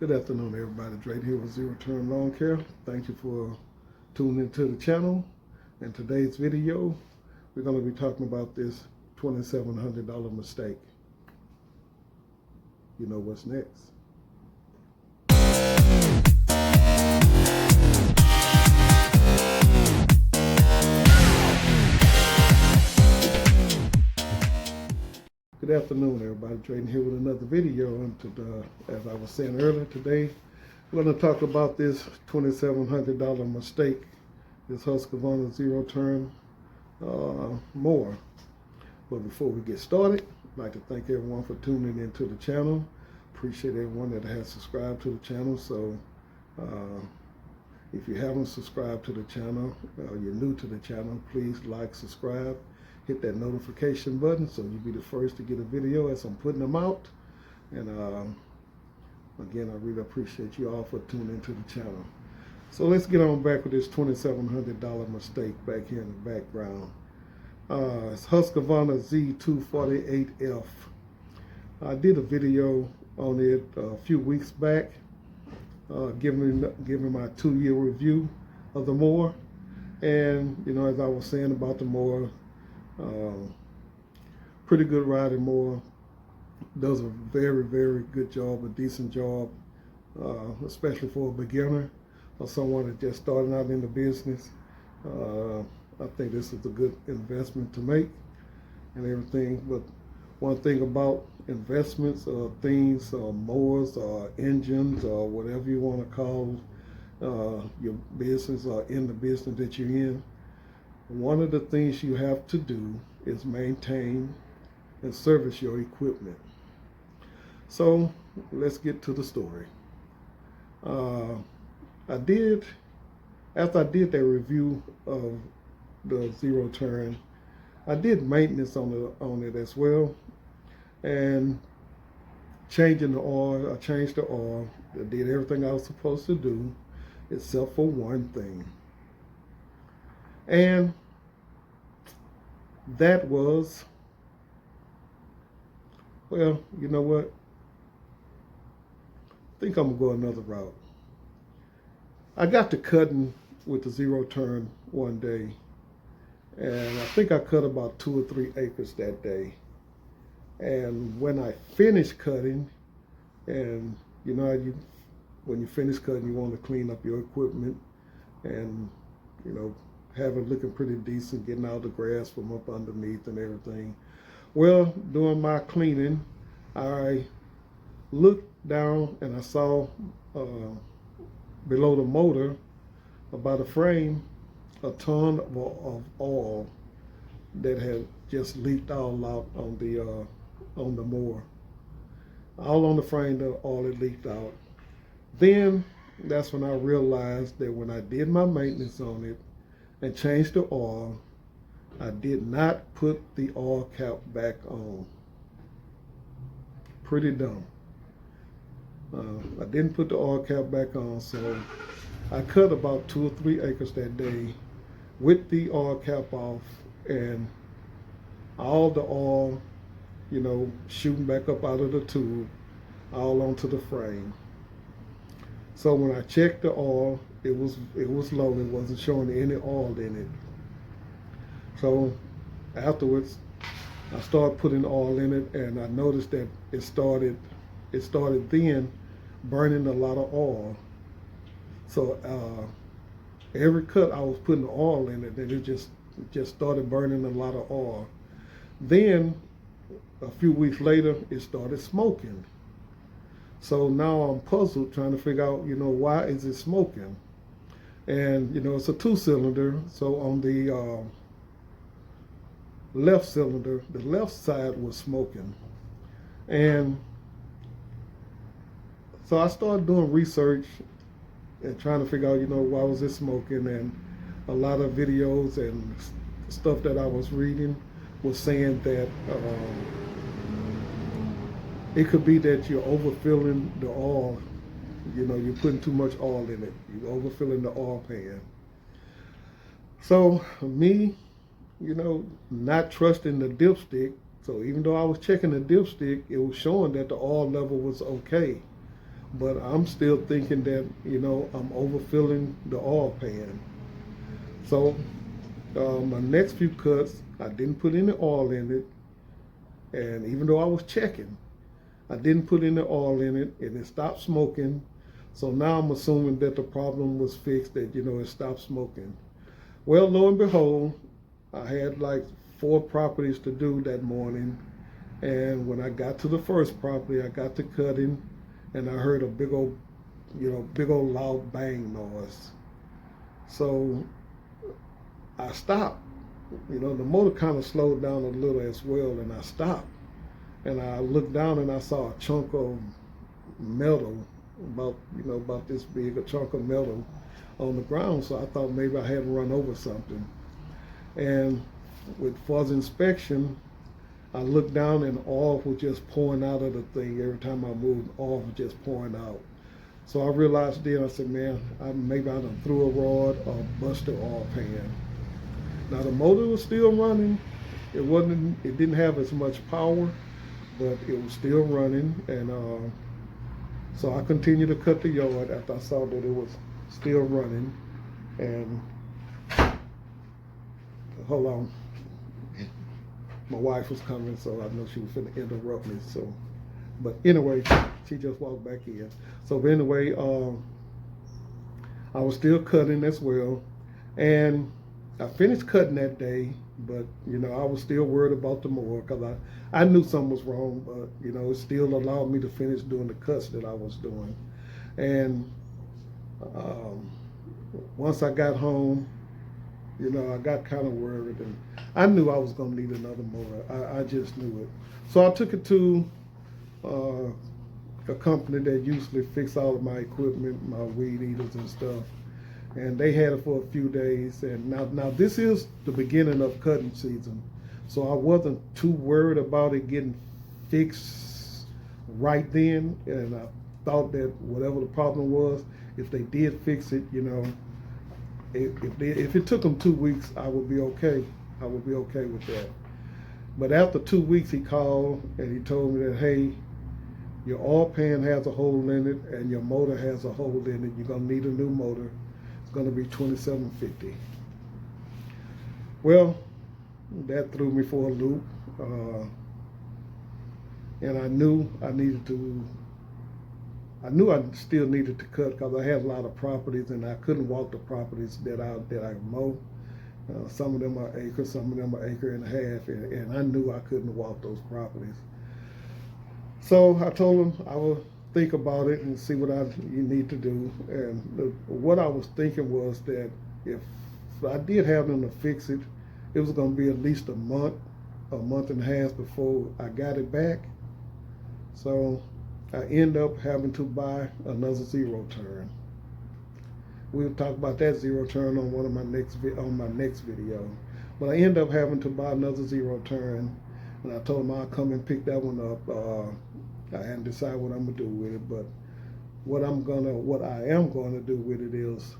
Good afternoon, everybody. Drake here with Zero Turn Lawn Care. Thank you for tuning into the channel. In today's video, we're going to be talking about this $2,700 mistake. You know what's next. Good afternoon, everybody. Drayden here with another video. And as I was saying earlier today, we're going to talk about this $2,700 mistake, this Husqvarna Zero Turn mower. But before we get started, I'd like to thank everyone for tuning into the channel. Appreciate everyone that has subscribed to the channel. So if you haven't subscribed to the channel, you're new to the channel, please like, subscribe. Hit that notification button so you'll be the first to get a video as I'm putting them out. And again, I really appreciate you all for tuning into the channel. So let's get on back with this $2,700 mistake back here in the background. It's Husqvarna Z248F. I did a video on it a few weeks back, giving my 2-year review of the mower. And you know, as I was saying about the mower, pretty good riding mower, does a very good job, a decent job, especially for a beginner or someone that's just starting out in the business. I think this is a good investment to make and everything. But one thing about investments or things, or mowers or engines or whatever you want to call your business or in the business that you're in, one of the things you have to do is maintain and service your equipment. So let's get to the story. After I did that review of the Zero Turn, I did maintenance on it as well, and changing the oil. I changed the oil. I did everything I was supposed to do, except for one thing. And that was, well, you know what? I think I'm gonna go another route. I got to cutting with the Zero Turn one day, and I think I cut about 2 or 3 acres that day. And when I finished cutting, and you know, when you finish cutting, you want to clean up your equipment and, you know, have it looking pretty decent, getting out the grass from up underneath and everything. Well, doing my cleaning, I looked down and I saw below the motor, by the frame, a ton of oil that had just leaked all out on the mower. All on the frame, the oil had leaked out. Then that's when I realized that when I did my maintenance on it and changed the oil, I did not put the oil cap back on. Pretty dumb. I didn't put the oil cap back on, so I cut about 2 or 3 acres that day with the oil cap off, and all the oil, you know, shooting back up out of the tube, all onto the frame. So when I checked the oil, it was low. It wasn't showing any oil in it. So afterwards, I started putting oil in it, and I noticed that it started then burning a lot of oil. So every cut I was putting oil in it, and it just started burning a lot of oil. Then a few weeks later, it started smoking. So now I'm puzzled trying to figure out, you know, why is it smoking? And, you know, it's a 2-cylinder. So on the left cylinder, the left side was smoking. And so I started doing research and trying to figure out, you know, why was it smoking? And a lot of videos and stuff that I was reading was saying that it could be that you're overfilling the oil. You know, you're putting too much oil in it. You're overfilling the oil pan. So me, you know, not trusting the dipstick. So even though I was checking the dipstick, it was showing that the oil level was okay. but I'm still thinking that, you know, I'm overfilling the oil pan. So my next few cuts, I didn't put any oil in it, and even though I was checking, I didn't put any oil in it, and it stopped smoking. So now I'm assuming that the problem was fixed, that, you know, it stopped smoking. Well, lo and behold, I had like 4 properties to do that morning, and when I got to the first property, I got to cutting, and I heard a big old, you know, big old loud bang noise. So I stopped. You know, the motor kind of slowed down a little as well, and I stopped. And I looked down and I saw a chunk of metal, about, you know, about this big, a chunk of metal on the ground. So I thought maybe I had run over something. And with further inspection, I looked down and oil was just pouring out of the thing. Every time I moved, oil was just pouring out. So I realized then, I said, man, maybe I done threw a rod or busted oil pan. Now the motor was still running. It didn't have as much power, but it was still running. And so I continued to cut the yard after I saw that it was still running. And hold on, my wife was coming, so I know she was going to interrupt me. So, but anyway, she just walked back in. So anyway, I was still cutting as well, and I finished cutting that day. But you know, I was still worried about the mower because I knew something was wrong. But you know, it still allowed me to finish doing the cuts that I was doing. And once I got home, you know, I got kind of worried, and I knew I was going to need another mower. I just knew it. So I took it to a company that usually fix all of my equipment, my weed eaters and stuff. And they had it for a few days. And now this is the beginning of cutting season. So I wasn't too worried about it getting fixed right then. And I thought that whatever the problem was, if they did fix it, you know, if it took them 2 weeks, I would be okay. I would be okay with that. But after 2 weeks, he called and he told me that, hey, your oil pan has a hole in it and your motor has a hole in it. You're gonna need a new motor. It's gonna be $27.50. Well, that threw me for a loop, and I knew I still needed to cut because I had a lot of properties and I couldn't walk the properties that I mow. Some of them are acres, some of them are acre and a half, and I knew I couldn't walk those properties. So I told him I would think about it and see what you need to do. And what I was thinking was that if I did have them to fix it, it was going to be at least a month and a half before I got it back. So I end up having to buy another zero turn. We'll talk about that zero turn on my next video. But I end up having to buy another zero turn, and I told him I'll come and pick that one up. I hadn't decided what I'm gonna do with it, but what I am gonna do with it is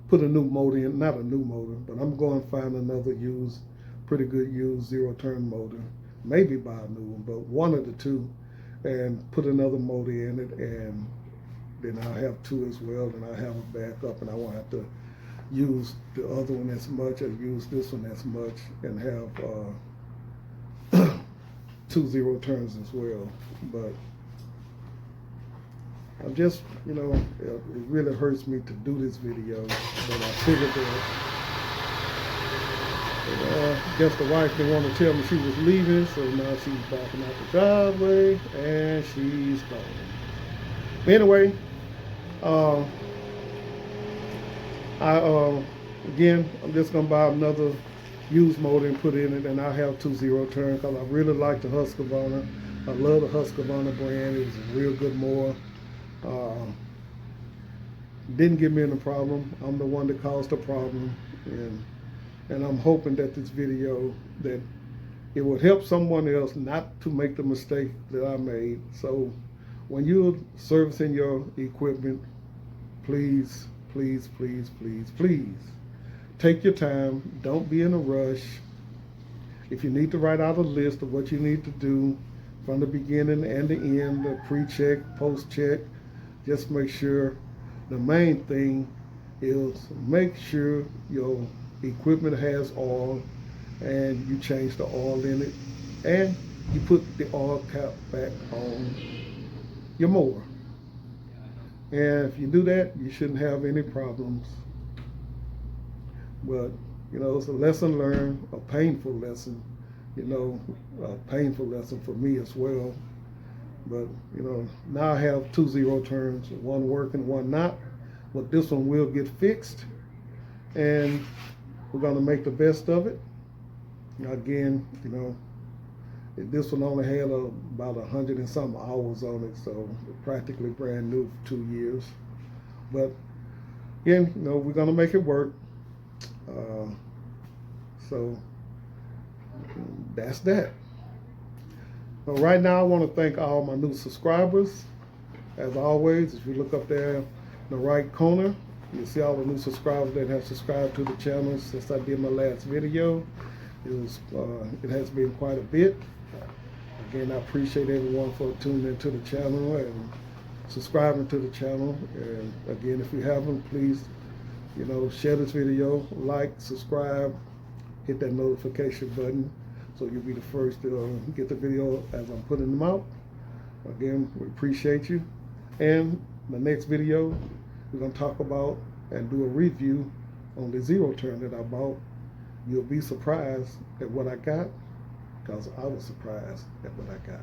put a new motor in. Not a new motor, but I'm going to find another pretty good used zero turn motor. Maybe buy a new one, but one of the two, and put another motor in it, and then I'll have 2 as well, and I'll have a backup, and I won't have to use the other one as much or use this one as much, and have 2 zero turns as well. But I'm just, you know, it really hurts me to do this video, but I figured that I guess the wife didn't want to tell me she was leaving, so now she's backing out the driveway and she's gone. Anyway, again, I'm just gonna buy another used motor and put in it, and I'll have 2 zero turn because I really like the Husqvarna. I love the Husqvarna brand. It was a real good mower. Didn't give me any problem. I'm the one that caused the problem, and I'm hoping that this video, that it will help someone else not to make the mistake that I made. So when you're servicing your equipment, please, please, please, please, please take your time. Don't be in a rush. If you need to write out a list of what you need to do, from the beginning and the end, the pre-check, post-check. Just make sure, the main thing is make sure your equipment has oil and you change the oil in it and you put the oil cap back on your mower. And if you do that, you shouldn't have any problems. But, it's a lesson learned, a painful lesson, a painful lesson for me as well. But, now I have 2 zero turns, one working, one not. But this one will get fixed, and we're going to make the best of it. Again, this one only had about 100 and some hours on it, so practically brand new for 2 years. But again, we're going to make it work. So that's that. But right now, I want to thank all my new subscribers. As always, if you look up there in the right corner, you'll see all the new subscribers that have subscribed to the channel since I did my last video. It has been quite a bit. Again, I appreciate everyone for tuning into the channel and subscribing to the channel. And again, if you haven't, please, share this video, like, subscribe, hit that notification button so you'll be the first to get the video as I'm putting them out. Again, we appreciate you. And the next video, we're going to talk about and do a review on the zero turn that I bought. You'll be surprised at what I got, because I was surprised at what I got.